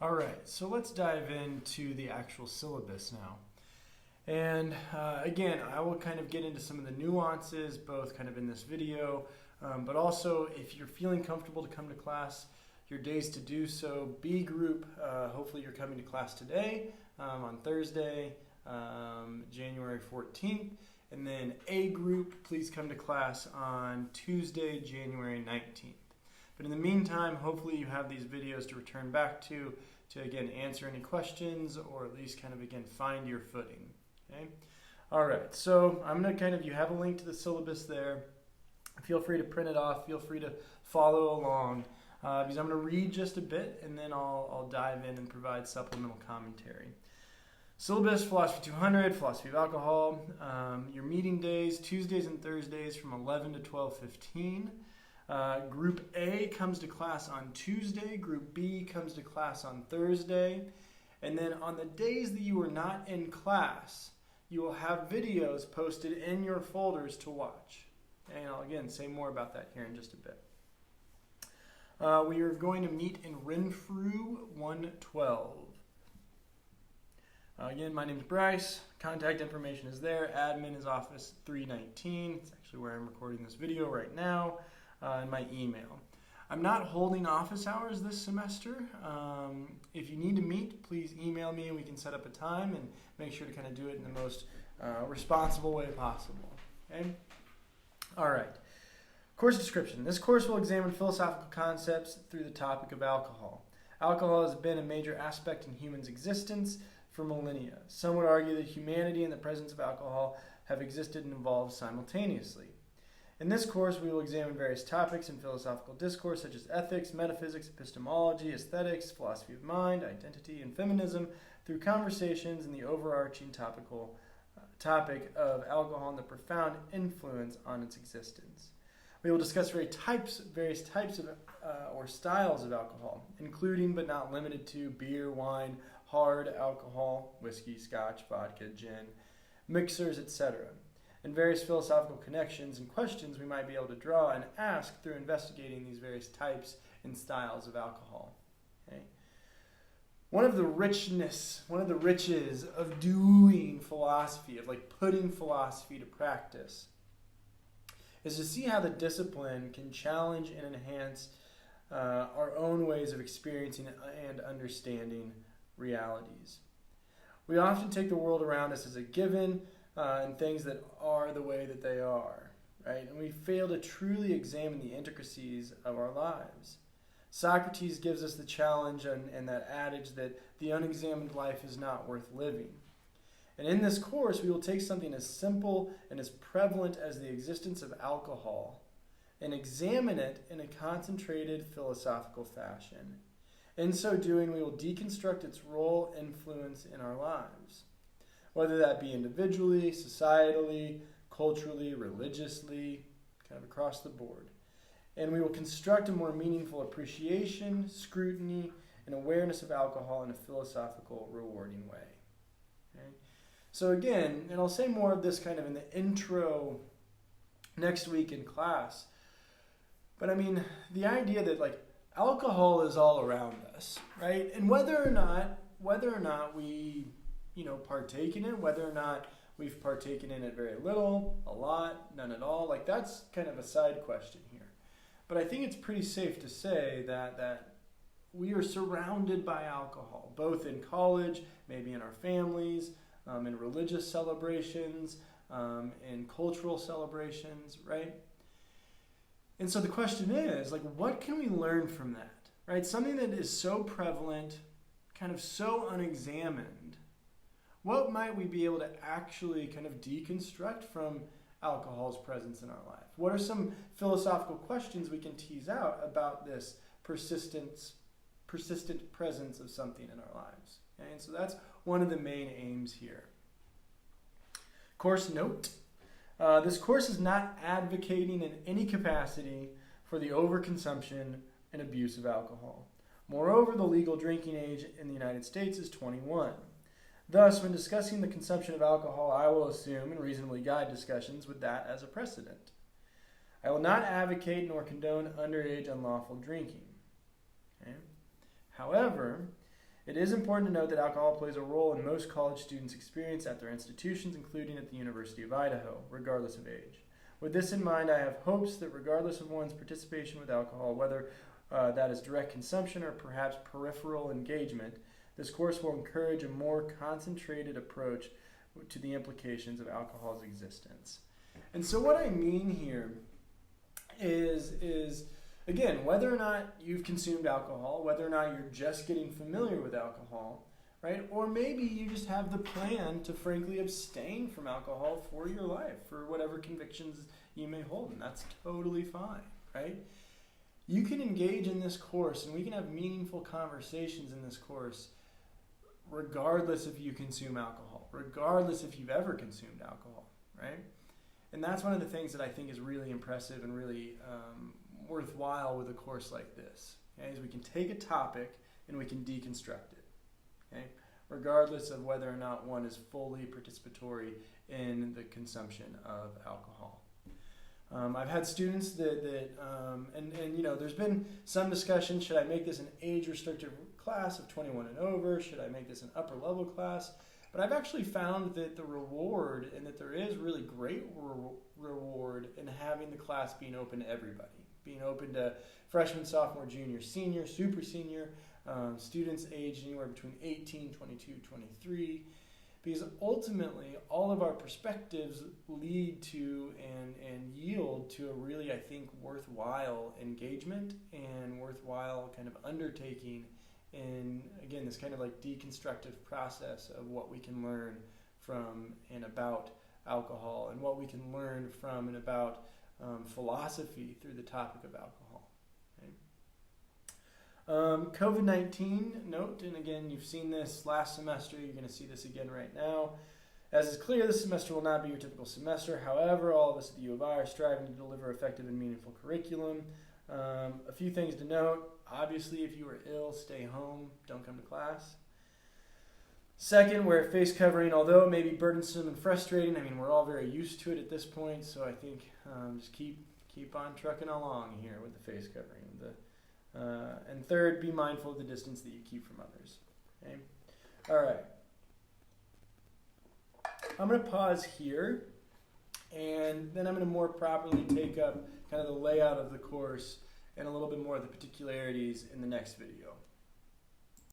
All right, so let's dive into the actual syllabus now. And again, I will kind of get into some of the nuances, both kind of in this video, but also if you're feeling comfortable to come to class, your days to do so. B group, hopefully you're coming to class today on Thursday, January 14th. And then A group, please come to class on Tuesday, January 19th. But in the meantime, hopefully you have these videos to return back to again answer any questions or at least kind of again find your footing. Okay. All right. So I'm gonna you have a link to the syllabus there. Feel free to print it off. Feel free to follow along because I'm gonna read just a bit and then I'll dive in and provide supplemental commentary. Syllabus, Philosophy 200, Philosophy of Alcohol. Your meeting days, Tuesdays and Thursdays from 11 to 12:15. Group A comes to class on Tuesday. Group B comes to class on Thursday. And then on the days that you are not in class, you will have videos posted in your folders to watch. And I'll again say more about that here in just a bit. We are going to meet in Renfrew 112. Again, my name is Bryce. Contact information is there. Admin is office 319. It's actually where I'm recording this video right now. And my email. I'm not holding office hours this semester. If you need to meet, please email me and we can set up a time and make sure to kind of do it in the most responsible way possible. Okay? All right. Course description. This course will examine philosophical concepts through the topic of alcohol. Alcohol has been a major aspect in humans' existence for millennia. Some would argue that humanity and the presence of alcohol have existed and evolved simultaneously. In this course, we will examine various topics in philosophical discourse such as ethics, metaphysics, epistemology, aesthetics, philosophy of mind, identity, and feminism through conversations in the overarching topic of alcohol and the profound influence on its existence. We will discuss various types of or styles of alcohol, including but not limited to beer, wine, hard alcohol, whiskey, scotch, vodka, gin, mixers, etc., and various philosophical connections and questions we might be able to draw and ask through investigating these various types and styles of alcohol. Okay? One of the riches of doing philosophy, of putting philosophy to practice, is to see how the discipline can challenge and enhance our own ways of experiencing and understanding realities. We often take the world around us as a given, and things that are the way that they are, right? And we fail to truly examine the intricacies of our lives. Socrates gives us the challenge and that adage that the unexamined life is not worth living. And in this course, we will take something as simple and as prevalent as the existence of alcohol and examine it in a concentrated philosophical fashion. In so doing, we will deconstruct its role and influence in our lives, whether that be individually, societally, culturally, religiously, kind of across the board. And we will construct a more meaningful appreciation, scrutiny, and awareness of alcohol in a philosophical, rewarding way. Okay? So again, and I'll say more of this kind of in the intro next week in class, but I mean, the idea that alcohol is all around us, right? And whether or not we partake in it, whether or not we've partaken in it very little, a lot, none at all, that's kind of a side question here. But I think it's pretty safe to say that we are surrounded by alcohol, both in college, maybe in our families, in religious celebrations, in cultural celebrations, right? And so the question is, what can we learn from that, right? Something that is so prevalent, kind of so unexamined. What might we be able to actually kind of deconstruct from alcohol's presence in our life? What are some philosophical questions we can tease out about this persistent presence of something in our lives? Okay? And so that's one of the main aims here. Course note. This course is not advocating in any capacity for the overconsumption and abuse of alcohol. Moreover, the legal drinking age in the United States is 21. Thus, when discussing the consumption of alcohol, I will assume and reasonably guide discussions with that as a precedent. I will not advocate nor condone underage unlawful drinking. Okay? However, It is important to note that alcohol plays a role in most college students' experience at their institutions, including at the University of Idaho, regardless of age. With this in mind, I have hopes that regardless of one's participation with alcohol, whether that is direct consumption or perhaps peripheral engagement, this course will encourage a more concentrated approach to the implications of alcohol's existence. And so what I mean here is again, whether or not you've consumed alcohol, whether or not you're just getting familiar with alcohol, right? Or maybe you just have the plan to frankly abstain from alcohol for your life, for whatever convictions you may hold, and that's totally fine, right? You can engage in this course, and we can have meaningful conversations in this course regardless if you consume alcohol, regardless if you've ever consumed alcohol, right? And that's one of the things that I think is really impressive and really worthwhile with a course like this, okay? Is we can take a topic and we can deconstruct it, okay? Regardless of whether or not one is fully participatory in the consumption of alcohol. I've had students and you know, there's been some discussion, should I make this an age-restricted class of 21 and over? Should I make this an upper-level class? But I've actually found that the reward, and that there is really great reward in having the class being open to everybody, being open to freshman, sophomore, junior, senior, super senior, students aged anywhere between 18, 22, 23, because ultimately all of our perspectives lead to and yield to a really, I think, worthwhile engagement and worthwhile kind of undertaking in, again, this kind of like deconstructive process of what we can learn from and about alcohol, and what we can learn from and about philosophy through the topic of alcohol. Okay? COVID-19 note, and again, you've seen this last semester, you're going to see this again right now. As is clear, this semester will not be your typical semester. However, all of us at the U of I are striving to deliver effective and meaningful curriculum. A few things to note. Obviously, if you are ill, stay home. Don't come to class. Second, wear a face covering. Although it may be burdensome and frustrating, I mean, we're all very used to it at this point. So I think just keep on trucking along here with the face covering. And third, be mindful of the distance that you keep from others. Okay? All right. I'm going to pause here, and then I'm going to more properly take up kind of the layout of the course and a little bit more of the particularities in the next video.